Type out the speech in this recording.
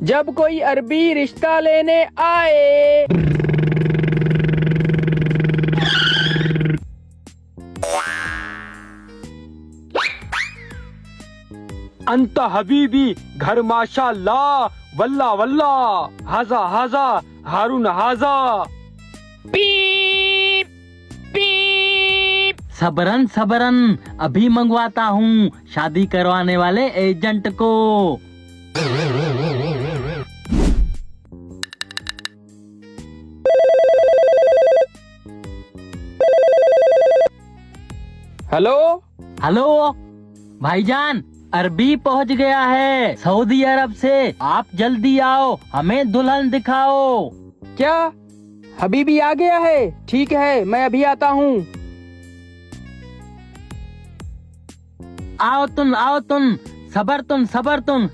जब कोई अरबी रिश्ता लेने आए। अंत हबीबी घर माशाअल्लाह वल्ला वल्ला हाजा हाजा हारून हाजा। पीप पीप। सबरन सबरन, अभी मंगवाता हूँ शादी करवाने वाले एजेंट को। हेलो हेलो भाईजान, अरबी पहुंच गया है सऊदी अरब से। आप जल्दी आओ, हमें दुल्हन दिखाओ। क्या हबीबी आ गया है? ठीक है, मैं अभी आता हूँ। आओ तुम सबर तुम